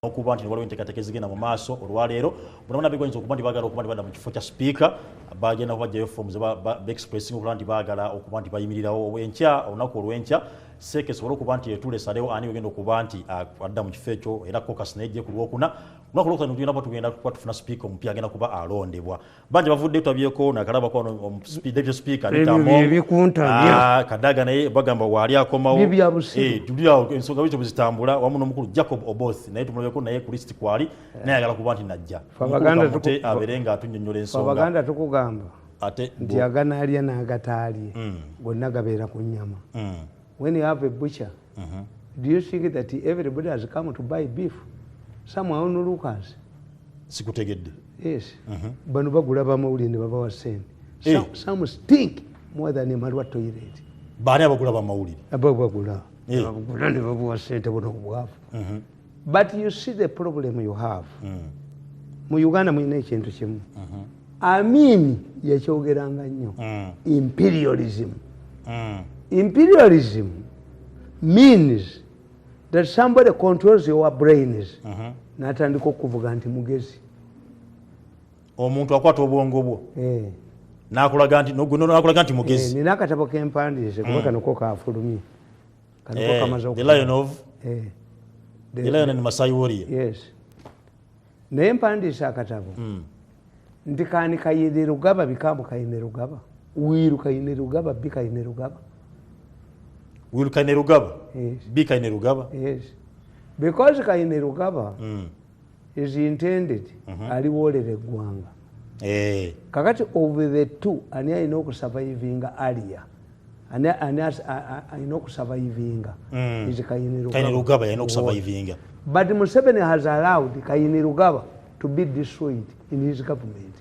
okuba nti waliwo enteekateeka ezigenda mu maaso olwaleero bonna beegonyiza okuba nti baagala okuba nti badda mu kifo kya sipiika bagenda kubajjayo foomu ze baexpressing okuba nti baagala okuba nti bayimirirawo enkya olunaku olw'enkya seeke esobole okuba nti etulesalewo ani wegenda okuba nti adda mu kifo ekyo era caucus nejje ku lwokuna olunaku olwokuna tugenda kuba tugenda kuba tufuna sipiika omupya agenda kuba alondebwa bangi bavuddeyo tulabyeko nakalabako deputy speaker Kadaga naye bagamba waali akomawo ensonga bityo bwezitambula wamu n'omukulu Jacob Oboth naye tumulabeko naye ku lisiti kwali naye ayagala kuba nti najja abeere nga atunnyonnyola ensonga Abaganda tukugamba nti aganaalya n'agataalye gonna gabeera ku nnyama. When you have a butcher, do you think that everybody has come to buy beef? Some are onlookers. Sikutegedde. Yes. Bano bagula bamawulire ne babawa ssente. Some stink more than a Malwa toilet. Baani abagula bamawulire? Bagula. Bagula ne babawa ssente buno obwavu. But you see the problem you have. Mu Uganda muyina ekintu kimu. Amini yakyogeranga nnyo. Imperialism. Imperialism means that somebody controls your brains. Natandika okuvuga nti mugezi. Omuntu akwata obwongo bwo. Nakulaga nti mugezi. Nina akatabo k'empandiise kuba kano ko ka Afulumye. Kano ko kamaze The Lion of The Lion and Masai Warrior. Yes. Naye empandiise akatabo. Nti kaani kayine Rugaba bikambu kayine Rugaba. Wiru kayine Rugaba bi kayine Rugaba. Will Kaine Rugaba? Yes. Be Kaine Rugaba? Yes. Because Kaine Rugaba is intended aliwolere eggwanga. Kakati over the two, ani alina okusurvivinga earlier. Ani alina okusurvivinga is Kaine Rugaba. Kaine Rugaba alina okusurvivinga. But Museveni has allowed Kaine Rugaba to be destroyed in his government.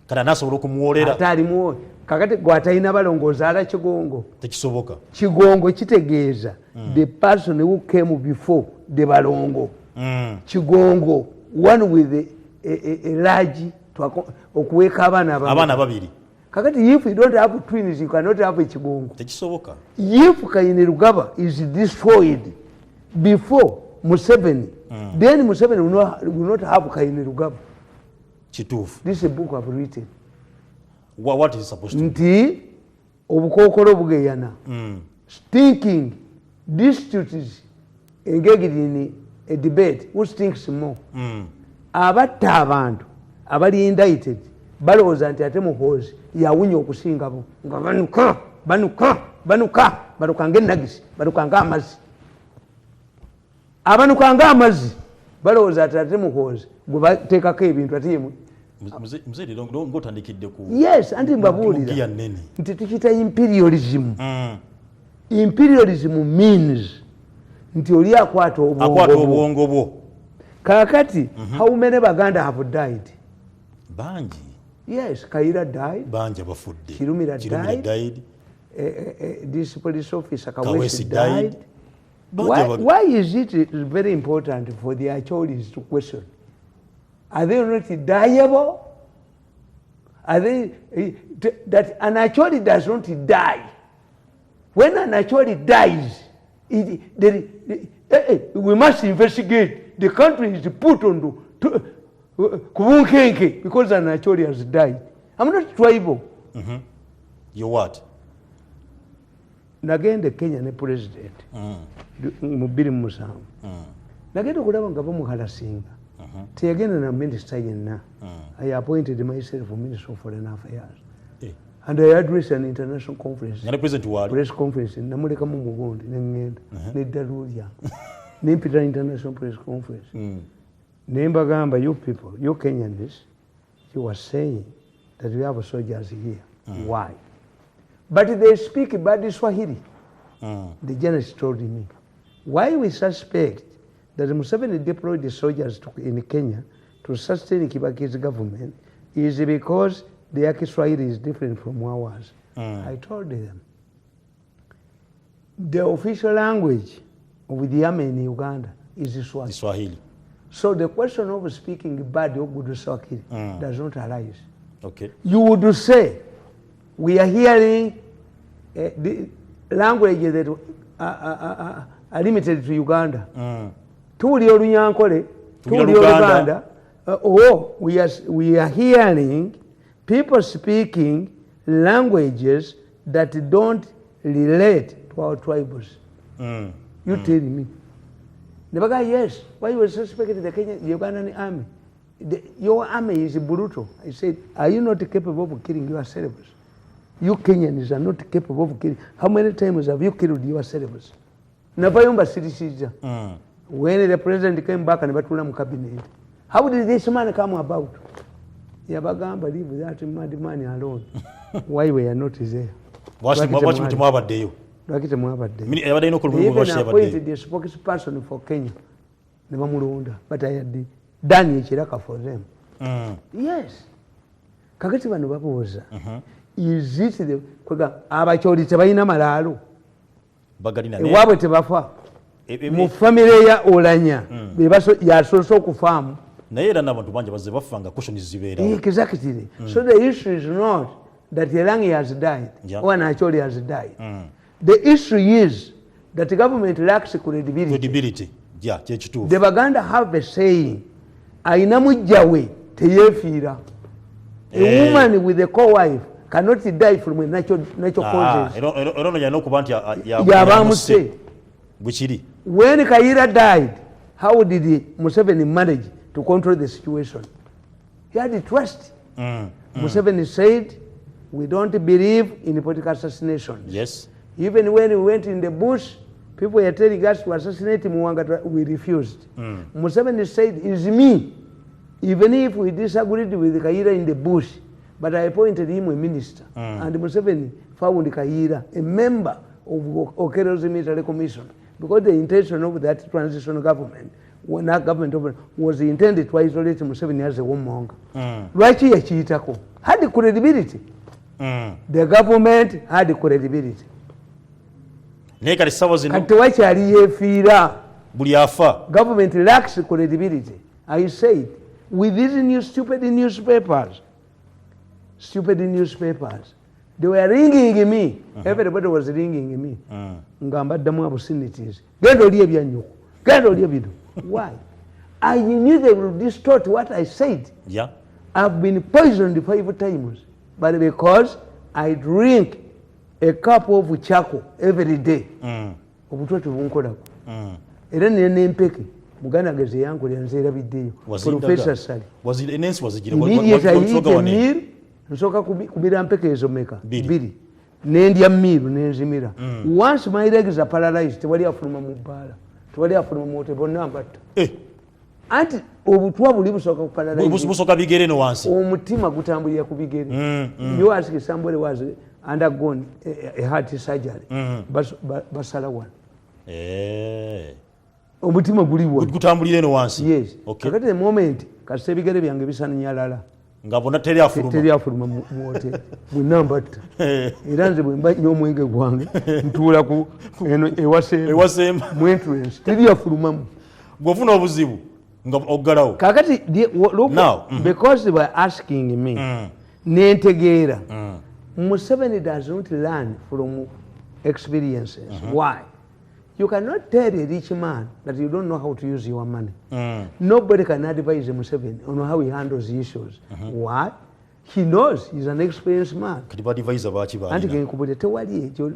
Kana nasobola okumuwolera. Atalimuwo. Kakati gwatalina balongooza ala Kigongo. Tekisoboka. Kigongo kitegeeza the person who came before the balongo. Kigongo, one with a large okuweeka abaana babiri. Kakati if you don't have twins you cannot have a Kigongo. Tekisoboka. If Kaine Rugaba is destroyed before Museveni, then Museveni will not have Kaine Rugaba. Kituufu. This is a book I've written. What is it supposed to be? Nti obukookolo bugeyana. Stinking disputes engaged in a debate. Who stinks more? Abatta abantu abali indicted balowooza nti ate muhoozi yawunya okusinga bo nga banuka ng'ennagisi banuka ng'amazzi. Abanuka ng'amazzi balowooza ati ate muhoozi gwe bateekako ebintu ate yemu. Mzee ngotandikidde ku. Yes, anti mbabuulira nti tukiyita imperialism. Imperialism means nti oli akwata obwongo bwo. Kakati how many Baganda have died? Bangi. Yes, Kaira died. Bangi abafudde. Kirumira died. This police officer Kawesi died. Why is it very important for the Acholis to question? Are they not dieable? Are they that an Acholi does not die? When an Acholi dies, we must investigate. The country is put on Kubunkenke because an Acholi has died. I'm not tribal. You what? Nagende Kenya ne president. Mubiri musanvu. Nagende okulaba nga bamuhalasinga. Teyagenda na minister yenna. I appointed myself Minister of Foreign Affairs. And I addressed an international conference. Press conference. Namuleka mu mugondi n'engenda n'eddaluulya. Nempita international press conference. Nembagamba, you people, you Kenyans, you are saying that we have soldiers here. Why? But they speak bad Swahili. The journalist told me. Why we suspect that Museveni deployed the soldiers in Kenya to sustain Kibaki's government is because their Kiswahili is different from ours. I told them the official language of the army in Uganda is Swahili. So the question of speaking bad or good Swahili does not arise. Okay. You would say we are hearing the language that are limited to Uganda. Tuwulira Olunyankole Uganda. We are hearing people speaking languages that don't relate to our tribes. You tell me. The guy, yes. Why you were suspecting the Ugandan army? Your army is brutal. I said, are you not capable of killing yourselves? You Kenyans are not capable of killing. How many times have you killed yourselves? When the president came back and batula cabinet, how did this man come about? Yabagamba leave that mad man alone. Why we are not there? Watch me tomorrow day. They even appointed the spokesperson for Kenya. But I had done Chiraka for them. Yes. Kakati bano babuuza. Is it the abacholi tebalina malaalo? Ewaabwe tebafa. Mu family ya Olanya yasoose okufaamu. Naye era n'abantu bangi bazze bafa nga question zibeerawo. Exactly. So the issue is not that Elangi has died or Nacholi has died. The issue is that the government lacks credibility. Yeah, kyekituufu. The Baganda have a saying, ayina mujjawe teyeefiira. A woman with a co-wife cannot die from a natural causes. Yabamuse. When Kaira died, how did Museveni manage to control the situation? He had the trust. Museveni said, we don't believe in political assassinations. Yes. Even when we went in the bush, people were telling us to assassinate Mwanga, we refused. Museveni said, it's me. Even if we disagreed with Kaira in the bush, but I appointed him a minister. And Museveni found Kaira a member of Okero's military commission, because the intention of that transitional government, when that government was intended to isolate Museveni as a womonga. Lwaki yakiyitako? Had the credibility. The government had the credibility. Kati wakyali yeefiira. Buli afa. Government lacks credibility. I said, with these stupid newspapers, they were ringing me. Everybody was ringing me. Ngambaddamu obscenities. Genda olye ebyannyo. Genda olye bino. Why? I knew they would distort what I said. Yeah. I've been poisoned 5 times, but because I drink a cup of charcoal every day. Obutwatu bunkolako. Era nempeke. Muganda ageze yankolera nzeera biddeyo. Professor Sali. Immediately meal, nsooka kubira mpeke ezo meka. 2. Nendya miiru nenzimira. Once my legs are paralyzed, tewali afuluma mu bbaala. Tewali afuluma mu hotel, bonna mbatta. Anti obutwa buli busooka kuparalyze. Busooka bigere no wansi. Omutima gutambulira ku bigere. You ask somebody was undergone a heart surgery. Basala one. Omutima guliwo. Gutambulira no wansi. Yes. Okay. Kakati the moment kasita ebigere byange bisannyalala. Nga bonna teri afuluma. Teri afuluma mu hotel. Bonna mbatta. Era nze bwe mba nnyo omwenge gwange ntuula ku eno ewasemba. Mu entrance. Teri afulumamu. Bw'ofuna obuzibu nga oggalawo. Kakati look, now, because they were asking me, nentegeera. Museveni does not learn from experiences. Why? You cannot tell a rich man that you don't know how to use your money. Nobody can advise Museveni on how he handles issues. Why? He knows he's an experienced man. Anti kenkubulira tewali ekyo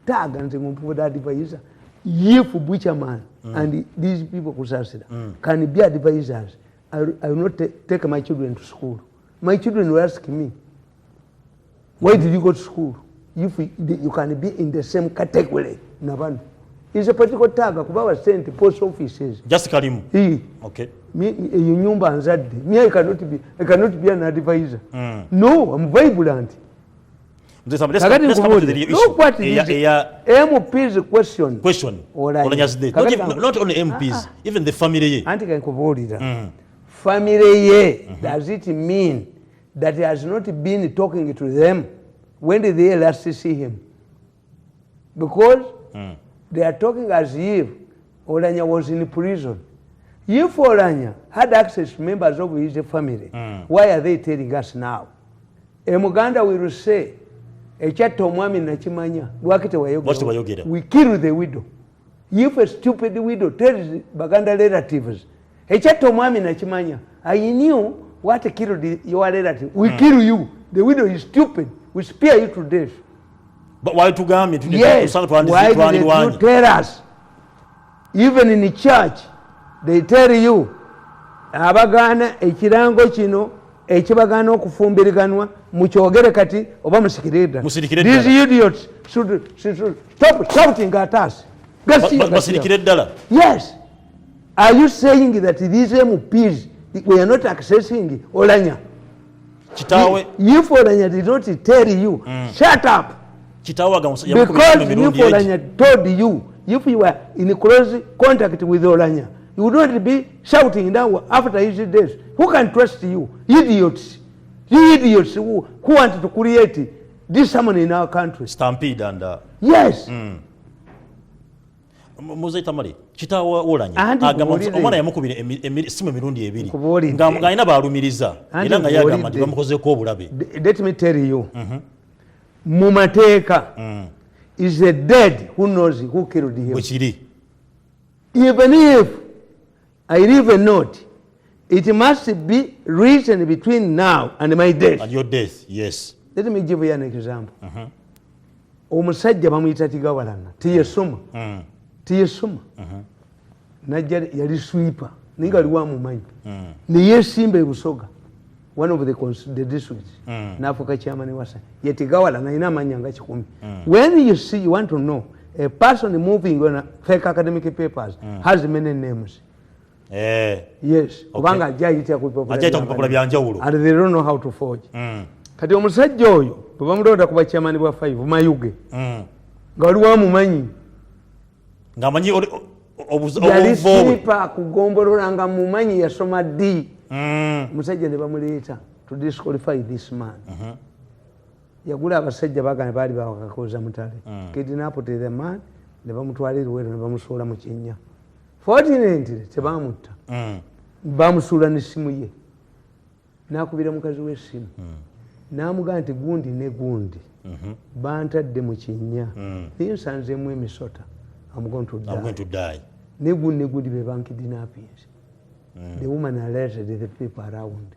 taaga nze ng'ompuuda advisor. If Butcherman and these people Kusasira can be advisors, I will not take my children to school. My children will ask me, why did you go to school? If you can be in the same category. It's a political tag. I was sent to post offices. Just Karimu. Okay. Me, you me, I cannot be an advisor. No, I'm vibrant. Let's come to the issue. Look what it is. MP's question. Not only MPs, even the family. Family, does it mean that he has not been talking to them? When did they last see him? Because they are talking as if Olanya was in prison. If Olanya had access to members of his family, why are they telling us now? Muganda will say, we kill the widow. If a stupid widow tells Baganda relatives, Ekyatta omwami nakimanya. I knew what killed your relative. We kill you. The widow is stupid. We spear you to death. But why to Gami? Yes. Why did you tell us? Even in the church, they tell you, abagana ekirango kino ekibagana okufumbiriganwa mukyogere kati oba musikirida. These idiots should stop shouting at us. Yes. Are you saying that these MPs we are not accessing OULANYAH? If OULANYAH did not tell you, shut up. Because if OULANYAH told you, if you were in close contact with OULANYAH, you would not be shouting down after his death. Who can trust you? Idiots. You idiots who want to create this someone in our country. Stampede and... Yes. Muze Tamale, Chitawa OULANYAH. Omwana yamukubira simu emirundi ebiri. Nga ina balumiriza. Era nga yagamba nti bamukozeko obulabe. Let me tell you. Mumateka is a dead who knows who killed him. Bwekiri. Even if I leave a note, it must be written between now and my death. And your death, yes. Let me give you an example. Omusajja bamuyita Tigawalana. Tiyesoma. Tiyesoma. Najja yali sweeper. Ninga aliwa mumanyi. Niye Simba e Busoga. One of the districts. Nafuka chairman wasa. Yetigawalana ina manyanga chikumi. When you see, you want to know, a person moving on fake academic papers has many names. Yes. Kubanga ajayita kupopula byanjawulo. And they don't know how to forge. Kati omusajja oyo bamulonda kuba chairman wa 5 Mayuge. Nga waliwo mumanyi. Nga manyi yali sipa kugombolola nga mumanyi yasoma D. Musajja ne bamuleeta to disqualify this man. Yagula abasajja bagana baali bawakakoza mutale. Kidnap the man ne bamutwalira wero ne bamusuula mu kinnya. Fortunately tebamutta. Bamusuula n'essimu ye. N'akubira mukazi w'essimu. N'amugamba nti gundi ne gundi. Bantadde mu kinnya. Ninsanzeemu emisota. I'm going to die. Ne gundi be bankidnapping. The woman alerted the people around.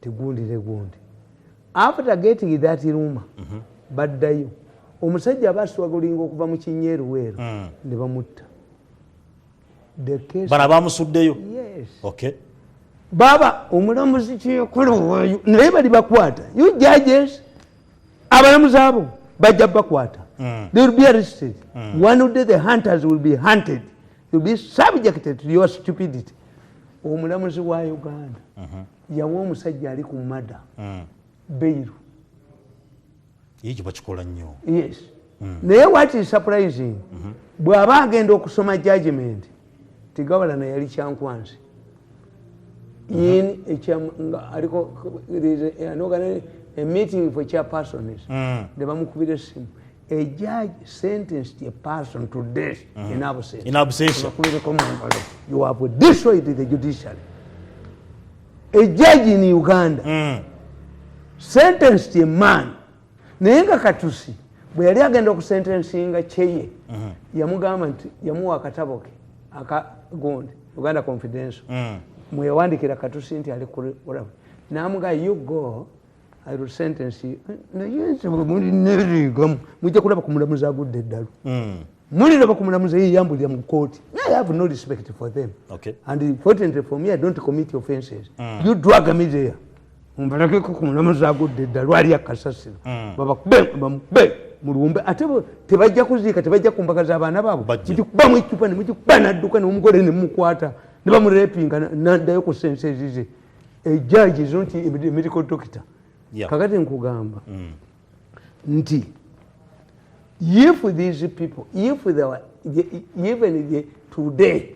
Tigundi. After getting that rumor, baddayo. Omusajja abaswagulinga okuva mu kinyeero weero ne bamutta. The case. Bana bamusuddeyo. Yes. Okay. Baba omulamuzi kyekolo naye bali bakwata. You judges abalamuzi abo bajja bakwata. They will be arrested. One day the hunters will be hunted. You will be subjected to your stupidity. Omulamuzi wa Uganda yawa omusajja ali ku mada beiru. Yiki bakikola nnyo. Yes. Naye what is surprising, bw'aba agenda okusoma judgment, Tigawalana yali kyankwansi. Aliko a meeting for chairpersons. Ne bamukubira essimu. A judge sentenced a person to death in absence. In absence. You have destroyed the judiciary. A judge in Uganda sentenced a man. Nenga Katusi, bwe yali agenda okusentensinga Cheye, yamugamba nti yamuwa akatabo ke akagundi Uganda Confidential. Mwewandikira Katusi nti ali kulabu. Namuga you go, I will sentence you. Mujja kulaba ku mulamuzi agudde eddalu. Muliraba ku mulamuzi ye yambulira mu kooti. I have no respect for them. Okay. And fortunately for me, I don't commit offenses. You drag me there. Mbalakeko ku mulamuzi agudde eddalu ali akasasiro. Baba mulumbe ate tebajja kuziika tebajja kumbaga z'abaana baabwe. Mujikubamu ekicupa ne mujikuba n'adduka n'omugole ne mumukwata ne bamurepinga n'addayo ku senses ze. A judge is not a medical doctor. Kakati nkugamba nti if these people, if they were even today,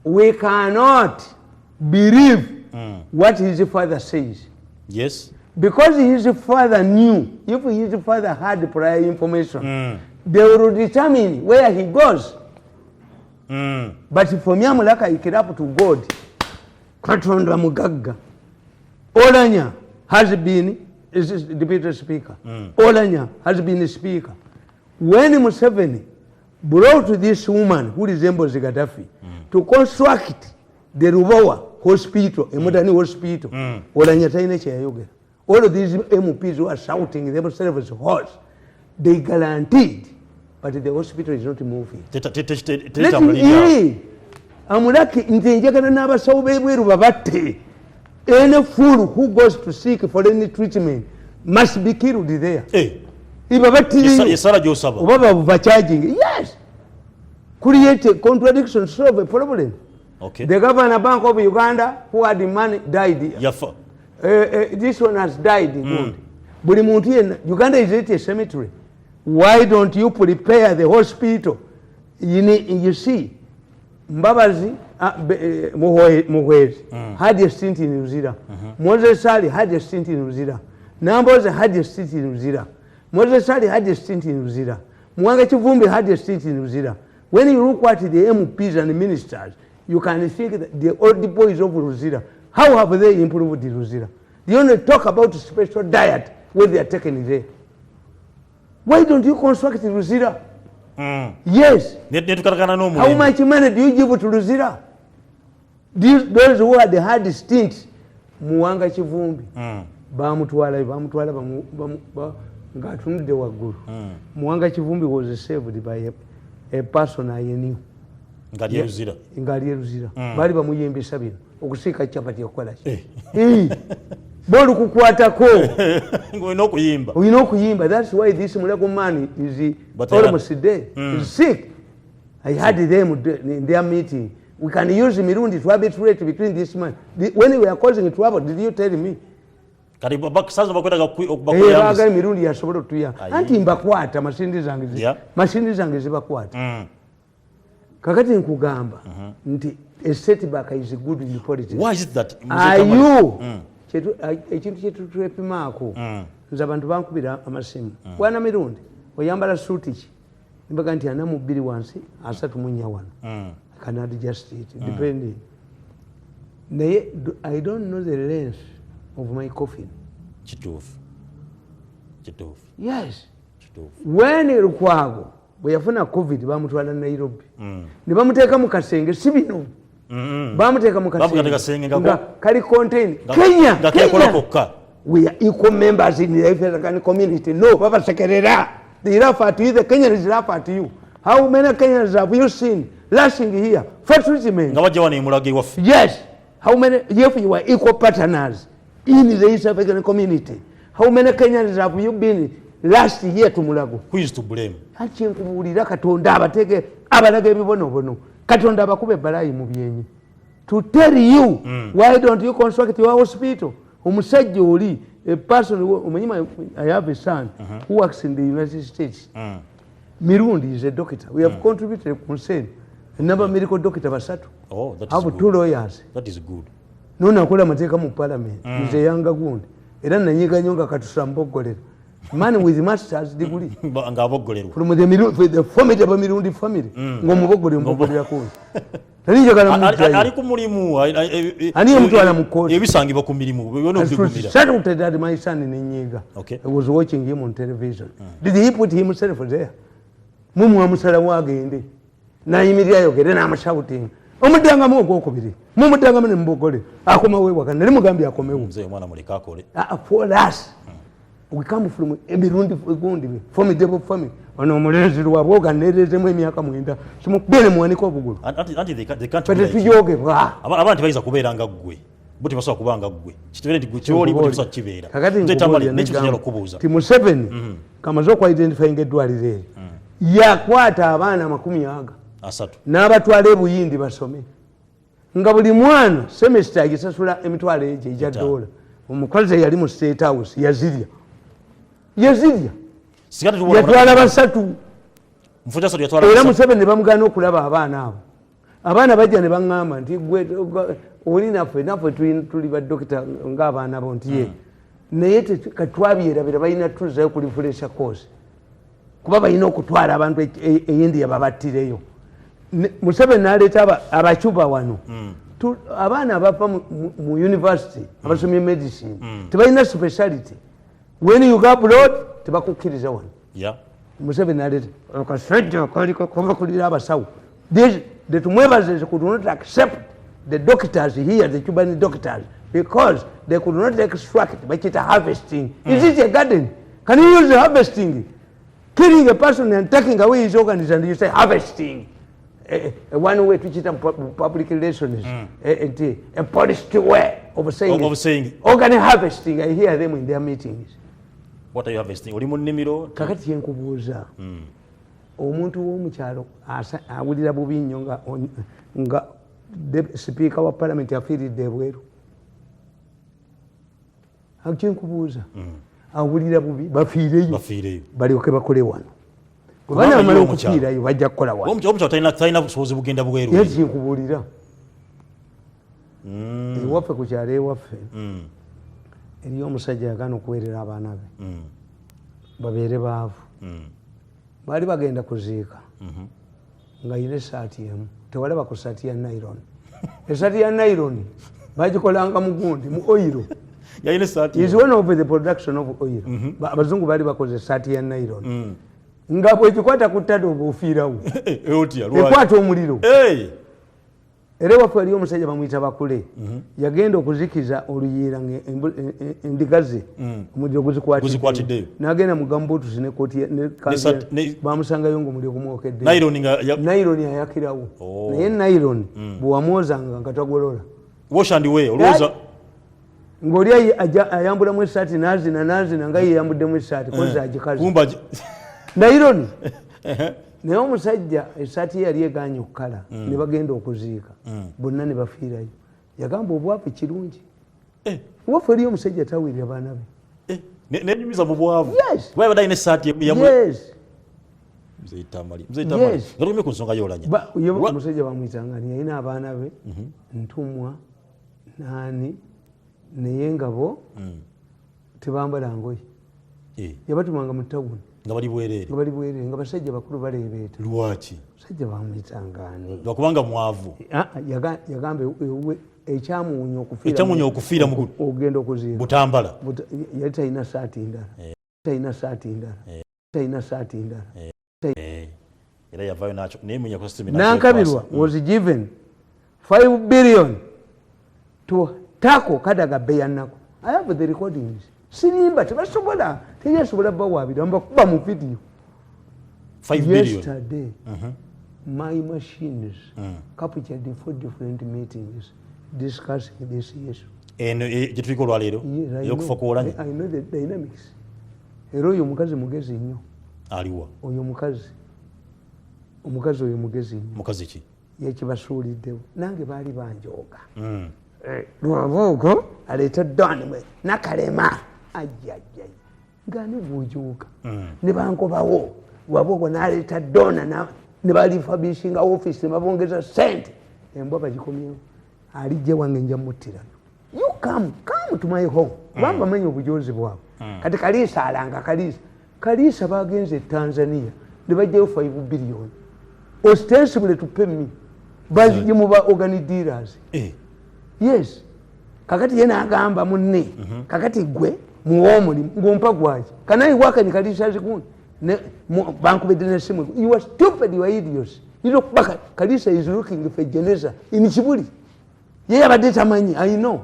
we cannot believe what his father says. Yes. Because his father knew, if his father had prior information, they will determine where he goes. But for Myamulaka, he came up to God. Katonda mugagga. OULANYAH has been is deputy speaker. OULANYAH has been a speaker. When Museveni brought this woman who resembles Gaddafi to construct the Rubawa hospital, a modern hospital, OULANYAH talina kyeyayogera. All of these MPs who are shouting themselves as horse, they guaranteed, but the hospital is not moving. Let me amulaki nti njagala n'abasawo b'ebweru babatte. Any fool who goes to seek for any treatment must be killed there. Yes. Create a contradiction, solve a problem. Okay. The Governor Bank of Uganda, who had the money, died. This one has died. Uganda is at a cemetery. Why don't you prepare the hospital? You see, Mbabazi Muhwezi had a stint in Uzira. Moses Sali had a stint in Uzira. Namboze had a stint in Uzira. Moses Sali had a stint in Uzira. Mwanga Chivumbi had a stint in Uzira. When you look at the MPs and the ministers, you can think that the old boys of Uzira, how have they improved the Uzira? They only talk about special diet when they are taken there. Why don't you construct the Uzira? Yes. How much money do you give to Luzira? Those who had the hard stint, Muwanga Chivumbi, Bamutwala, Gatunde Waguru. Muwanga Chivumbi was saved by a person I knew. Ngalie Luzira. Bali bamuyembe sabino okusika chapati yokola. Bolu kukwatako. Okuyimba. That's why this Mulego man is almost dead. He's sick. I had them in their meeting. We can use Mirundi to arbitrate between this man. When we were causing trouble, did you tell me? Mirundi yasobola tuya. Anti mbakwata mashindi zange zibakwata. Kakati nkugamba nti a setback is good in politics. Why is it that? Are you? Ekintu kyetu twepimaako nze abantu bankubira amasimu bwana Mirundi oyambala suuti ki mbaga nti ana mu bbiri wansi asatu mu nnya wano I can adjust it depending naye I don't know the length of my coffin. Kituufu. Yes. When Lukwago bwe yafuna covid bamutwala Nairobi ne bamuteeka mu kasenge si bino bamuteeka mu kasenge nga kali contain Kenya. We are equal members in the African community. No, Baba Sekerera. They laugh at you, the Kenyans laugh at you. How many Kenyans have you seen lashing here for treatment? Yes. How many, if you are equal partners in the East African community, how many Kenyans have you been last year to Mulago? Who is to blame? To tell you, why don't you construct your hospital? A person, I have a son who works in the United States. Mirundi is a doctor. We have contributed a concern. A number of medical doctors Basatu. Oh, that is good. I have 2 lawyers. That is good. No, Nakula Mateka mu parliament. He's a younger wound. Era Nanyika Nyonga Katusambogole. Man with master's degree. From the formidable Mirundi family. Ngomubogole Yakun. Ali ku mulimu mutwala mu court ebisangibwa ku mirimu byonna obigumira. Settled that my son in Nyiga. Okay. I was watching him on television. Did he put himself there? Mumu amusala wagende nayimirira yogere n'amashouting omudanga mu okubiri mumudanga mu mbogole akoma wewa kana nali mugambi akomewo mzee mwana muleka akole. For us we come from a Mirundi formidable family. Ono omulenzi lwabwe oganerezemu emyaka 9 simukubere muwaniko obugulu anti they can't tuyogebwa abantu bayiza kubeera nga ggwe buti basobola kuba nga ggwe kitubere nti gyoli buti basobola kibeera nze Tamale nekyo kinyala okubuuza ti Museveni kamaze okwidentifyinga eddwaliro eryo yakwata abaana 30 n'abatwala ebuyindi basome nga buli mwana semester agisasula emitwalo egyo egya dola. Omukozi yali mu State House yazirya yatwala basatu era Museveni ne bamugana okulaba abaana abo. Abaana bajja ne baŋŋamba nti gwe oli naffe tuli badokita ng'abaana bo nti ye naye katwabyerabira balina tuzzayo ku refresher course kuba balina okutwala abantu eyindiya babattireyo. Museveni n'aleeta abacuba wano abaana abava mu university abasomye medicine tebalina speciality. When you go abroad tebakukkiriza wano. Museveni n'aleeta akasajja kaliko kava kulira abasawo. Tumwebaze could not accept the doctors here, the Cuban doctors, because they could not extract, but it's harvesting. Is it a garden? Can you use harvesting? Killing a person and taking away his organs and you say harvesting. One way to cheat public relations, a polished way of saying organ harvesting. I hear them in their meetings. What are you harvesting? Kakati yenkubuuza omuntu w'omukyalo awulira bubi nnyo nga sipiika wa palamenti afiiridde ebweru. Kyenkubuuza awulira bubi bafiireyo balyoke bakole wano. Bwe banamala okufiirayo bajja kukola wano. Omukyalo talina busobozi bugenda bweru. Ye kyenkubuulira ewaffe ku kyalo ewaffe eriyo omusajja yagaana okuweerera abaana be babeere baavu. Baali bagenda kuziika nga yina esaati emu, tewalaba ku saati ya nylon. Esaati ya nylon bagikolanga mu gundi mu oil. Is one of the production of oil. Abazungu baali bakoze esaati ya nylon nga bwegikwata ku ttale oba ofiirawo ekwata omuliro. Era ewaffe waliyo omusajja bamuyita Bakule yagenda okuzikiza oluyiira endiga ze omuliro guzikwatiddeyo n'agenda mu gambuutusi ne kooti bamusangayo ng'omuliro gumwokedde. Nylon ayakirawo naye nylon bwe wamwozanga nga tagolola ng'oli ayambulamu essaati n'azina nga yeyambuddemu essaati kozi agikazi nylon. Naye omusajja essaati ye yali egaanye okukala ne bagenda okuziika bonna ne bafiirayo. Yagamba obwavu kirungi. Waffe eriyo omusajja tawirira baana be nenyumiza mu bwavu bwabadde alina essaati Tamale ku nsonga y'Olanya. Omusajja bamuyitanga ani yalina abaana be Ntumwa naani naye nga bo tebambala ngoye. Yabatumanga mu tawuni nga bali bwereere nga basajja bakulu baleebeeta. Lwaki? Basajja bamuyitanga ani? Lwakubanga mwavu. Yagamba ekyamuwunya okufiira mu ogenda okuziika Butambala. Yali talina saati ndala. Era yavaayo nakyo neemunya ku system. Nankabirwa was given 5 billion to tackle Kadaga Bay and Nako. I have the recordings. Sirimba tebasobola teyasobola bawaabira mbakuba mu video. 5 billion. Yesterday my machines captured 4 different meetings discussing this issue. Gyetuliko olwaleero eyokufa kw'Olanya. I know the dynamics. Era oyo omukazi mugezi nnyo. Aliwa Oyo omukazi oyo mugezi nnyo. Mukazi ki? Yekibasuuliddewo nange baali banjooga. Lwabooko aleeta Don Nakalema ajjajjayi ngani bw'ojuuka ne bankobawo Lwabooko n'aleeta Dona ne balifabishinga office ne babongeza sente embwa bagikomyewo alijje wange nja muttirayo. You come to my home. Bamba manyi obujozi bwabwe. Kati Kaliisa alanga Kaliisa bagenze Tanzania ne bajjayo 5 billion ostensibly to pay me bazije mu ba organic dealers. Yes. Kakati yena agamba munne kakati gwe muwomuli ngompa gwaje kanayi waka ni Kaliisa zikundi ne banku bedene simu. You are stupid, you are idiots. You look back, Kaliisa is looking for Geneza in Chibuli. Ye abadde tamanyi. I know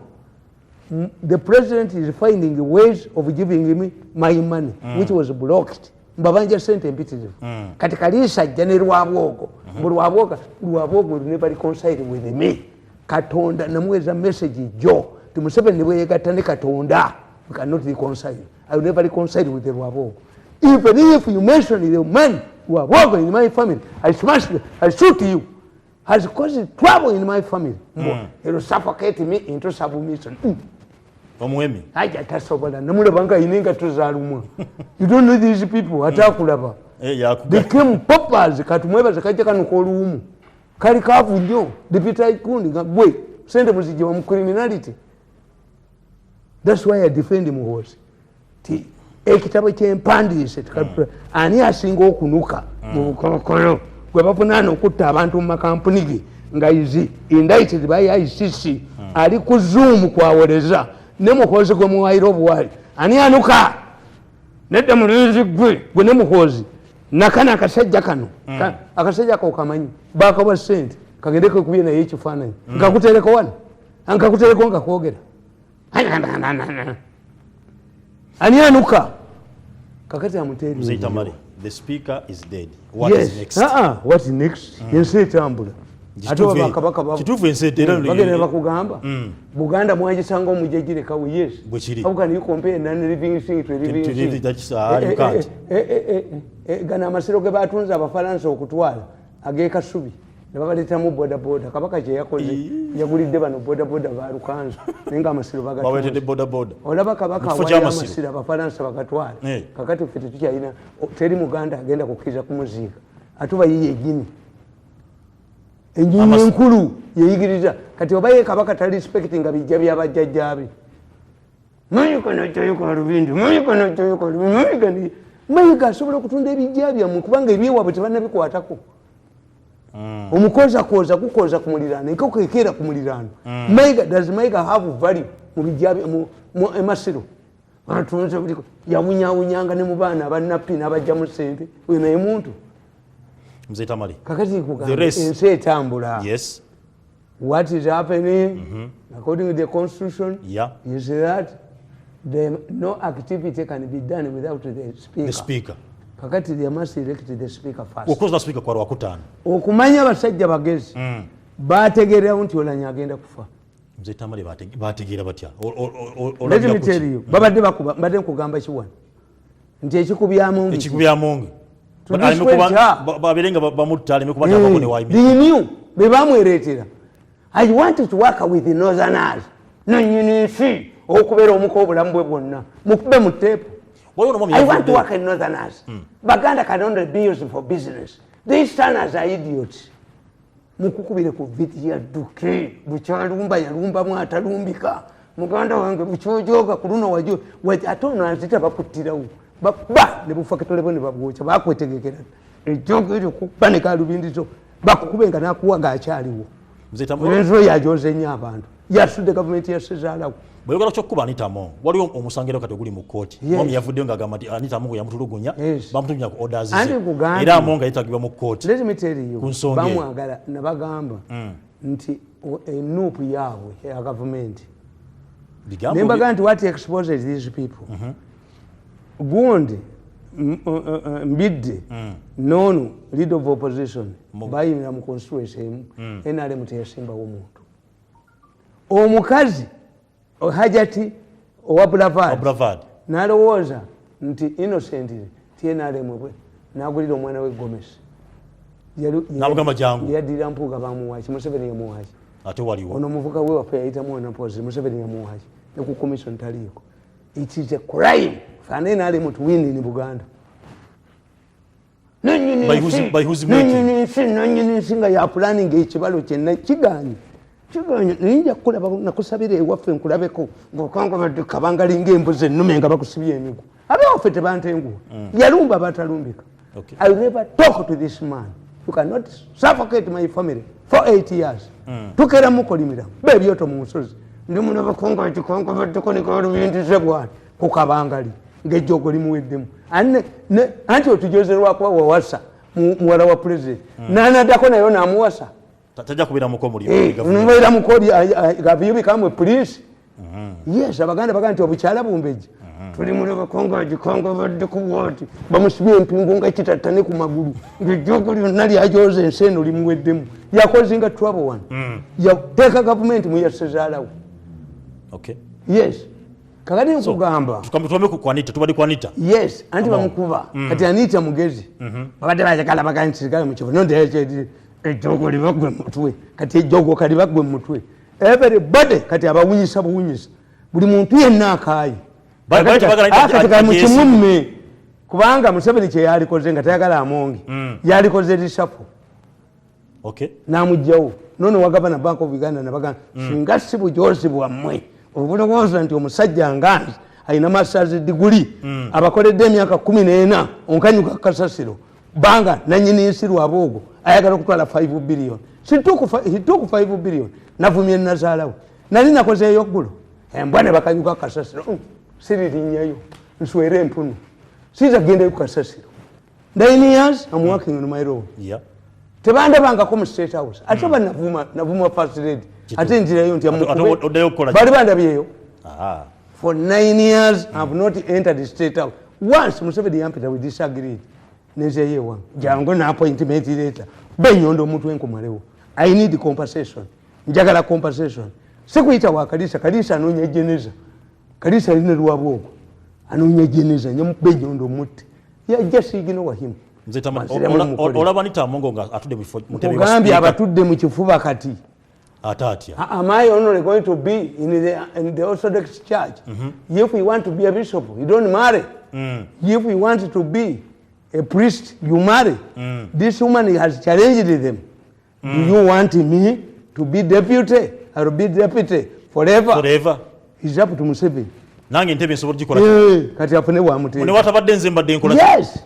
the president is finding ways of giving me my money which was blocked. Mbabanja sente mpitirivu. Kati Kaliisa ajja ne Lwabooko. Lwabooko never reconciled with me. Katonda namweza message jo to Museveni bwe yegatta ne Katonda. We cannot reconcile. I will never reconcile with the Lwabooko. Even if you mention the man Lwabooko in my family, I shoot you. Has caused trouble in my family. It will suffocate me into submission. Omuwemi aja tasobola namulabanga ininga tuzalumwa. You don't know these people atakulaba. They came poppers katumwebaza kajja kanuka oluumu kali kaavu nnyo dipita ikundi nga gwe sente muzijja mu criminality. That's why I defend Muhoozi. Ekitabo ky'empandiise ani asinga okunuka mu bukolokolo gwe bavunaana okutta abantu mu makampuni ge nga izi indicted by ICC ali ku Zoom kwawoleza ne Muhoozi gwe muwaayira obuwaali ani anuka nedda mulinzi gwe ne Muhoozi nakana akasajja kano akasajja ko kamanyi baakawa ssente kagendeko kubye naye ekifaananyi nkakutereko wano nkakutereko nga kwogera ani anuka kakati amuteeri Mzee Tamale, the speaker is dead. What is next? What next? Ensi etambula ate babakabaka kituufu ensi etera bagenda bakugamba Buganda mwagisanga omujejirekawo yes how can you compare non-living thing to living thing gana amasiro ge batunza abafalansa okutwala ag'ekasubi ne babaletamu bodaboda kabaka kye yakoze yagulidde bano bodaboda balukanzo naye nga amasiro bawetedde bodaboda olaba kabaka awalira amasiro abafalansa bakatwala kakati ffe tetukyalina teri muganda agenda kukkiriza kumuziika atuba yiye egini ennyonyi enkulu yeyigiriza kati oba ye kabaka tali respecti nga bijja byabajjajjaabe mayiga asobola okutunda ebijja byammwe kubanga ebyewaabwe tebannabikwatako omukozakoza gukoza ku muliraano enkoko ekeera ku muliraano mayiga does mayiga have value mu bijja mu emasiro atunze buliko yawunyawunyanga ne mu baana abanappi n'abajjamu ssente oyo naye muntu Mzee Tamale. Kakati kugamba ensi etambula. Yes. What is happening according to the constitution is that no activity can be done without the speaker. The speaker. Kakati they must elect the speaker first. Okuza speaker kwa lwakutaano. Okumanya abasajja bagezi bategeerawo nti Oulanyah agenda kufa. Mzee Tamale bategeera batya. Let me tell you, babadde bakuba mbadde nkugamba kiwano nti ekikubyamungi. Ekikubyamungi. baberenga bamutale mekubata bakone waimi biniu bebamweretera I want to work with the northerners no nyinisi okubera omuko obulamu bwe bwonna mukube mutepo I want to work in northerners Baganda can only be used for business the easterners are idiots mukukubire ku vitia duke buchalumba yalumba mwatalumbika muganda wange buchojoga kuluno wajo atono azita bakutirawo ba ne bufaketole bone babwocha bakwetegekera ejogo ero kubanika lubindizo bakukubenga nakuwaga akyaliwo Mzee Tamale ezo yajoze nya abantu yasude government yasezalawo bwegala kyokkuba Anita Among waliwo omusangero kati guli mu kooti omu yavuddeyo ng'agamba nti Anita Among yamutulugunya bamutumya ku orders ze era Among yetagibwa mu kooti let me tell you bamwagala nabagamba nti enupu yaabwe ya government nembaga nti what exposes these people gundi mbidde nono leader of opposition bayimira mu constituency emu NRM teyasimbawo omuntu omukazi Hajati owa Boulevard nalowooza nti innocent ti NRM bwe nagulira omwana we Gomes nabugamba jangu yadira mpuga bamuwaki Museveni yamuwaki ate waliwo ono muvuka we waffe yayitamu ona mpozi Museveni yamuwaki ne ku commission taliiko it is a crime fane NRM to win in Buganda by whose making singa ya planning ekibalo kyenna kiganyi ninja kulaba nakusabira ewaffe nkulabeko ngokanga baduka bangalinga embuzi ennume nga bakusibye emigo abe waffe tebantenguwa yalumba batalumbika I will never talk to this man you cannot suffocate my family for 8 years tukera mukolimira bebyoto mu musozi ndi munaba konga kikonga baduka nikalubindize bwani kukabangali ngejogo limuweddemu anti otujozerwako wawasa muwala wa president nanadako nayo namuwasa tajja kubira mukoli nubera mukoli you become a police yes abaganda baganda nti obukyala bumbeji tuli mulaba konga gikonga badde ku woti bamusibye empingu nga kitatane ku magulu ngejogo lyonna lyajoze enseno limuweddemu yakozinga trouble one yateeka government muyasezaalawo yes kakati nkugamba tukamutome ku Anita tubali ku Anita yes anti bamukuba kati Anita mugezi babadde bajakala bagantisirikale mu kivu nonde ejogo libagwe mutwe kati ejogo kali bagwe mutwe everybody kati abawunyisa buwunyisa buli muntu yenna akaayi kati mu kimumme kubanga Museveni kye yalikoze nga tayagala Amongi yalikoze lishapo namugjawo nono wa Governor Bank of Uganda nabaga singa si bujozi bwammwe obulowooza nti omusajja nganzi alina masters degree abakoledde emyaka 14 onkanyuka kasasiro banga nanyini nsi lwaboogo ayagala okutwala 5 billion hituuku 5 billion navumye nazaalawo nali nakozeeyo oggulo embwa ne bakanyuka kasasiro siririnyayo nswere empunu siza gendeyo ku kasasiro 9 years I'm working on my road tebandabangako mu State House ate navuma first lady ate njirayo nti bali bandabyeyo for 9 years I've not entered the State House once Museveni yampita we disagreed nezeyewa jango na appointment later benyondo omuntu wenkomalewo I need compensation njagala compensation sekuyita wa kalisa anonya jeneza kalisa line lwabwo anonya jeneza benyondo mutti just ignore him olaba nitamongo nga atudde mu mutebe gambye abatudde mu kifuba kati atatya am I only going to be in the Orthodox Church? If we want to be a bishop you don't marry. If we want to be a priest you marry. This woman has challenged them. Do you want me to be deputy or be deputy forever? It's up to Museveni. Nange ntebe nsobola gikola kati afune wa mutebe. Mune watabadde nze mbadde nkola. Yes.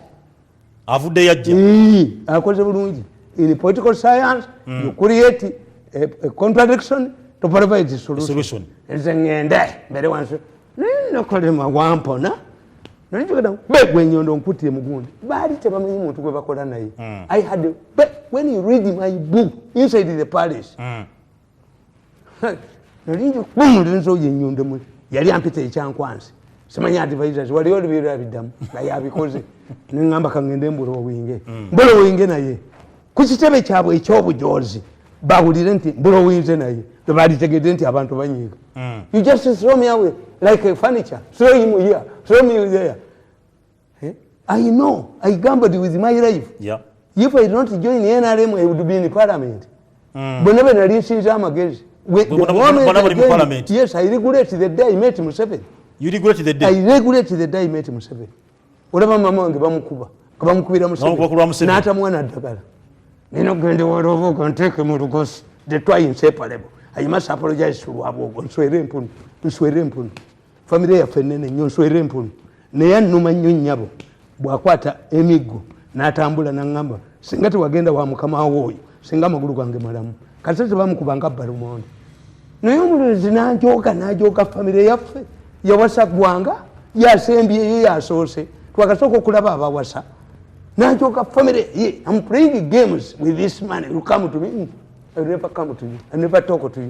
Avudde yajja. Akoze bulungi. In political science you create a contradiction to provide a solution. Nze ngende mbere wansi. Nokolema wampona. Nijogeda begwe nyondo nkutire mugundi. Bali tebamanyi muntu gwe bakola naye. I had when you read my book inside the palace. Nalinjo kumunzo yenyondo mu. Yali ampite ekyankwansi. Simanya advisors wali olibira bidamu na yabikoze. Ningamba kangende mbulo winge. Mbulo winge naye. Kukitebe kyabwe ekyobujozi. Bawulire nti mbulo winze naye. Tebali tegede nti abantu banyiga. You just throw me away like a furniture. Throw him here. Throw me there. I know. I gambled with my life. Yeah. If I don't join the NRM, I would be in the parliament. Whenever I listen to Amagezi. Yes, I regulate the day I met Museveni. You regulate the day? I regulate the day I met Museveni. Whatever mama wange bamukuba. Kabamukubira Museveni. Nata mwana adagala. Nino gende walovo konteke murugosi. They try inseparable. I must apologize to Wabogo. Nswere mpunu. Familia ya fenene nyo nswere mpunu. Neya numa nyo nyabo. Bwakwata emigo. Natambula na ngamba. Singati wagenda wa mukama awoyo. Singa magulu gange malamu. Kasete bamukubanga balumondo. Naye omulezi n'ajoga familia yaffe. Yawasa gwanga. Yasembye ye yasoose. Twakasooka okulaba abawasa. N'ajoga family. I'm playing games with this man. You come to me. I never come to you. I never talk to you.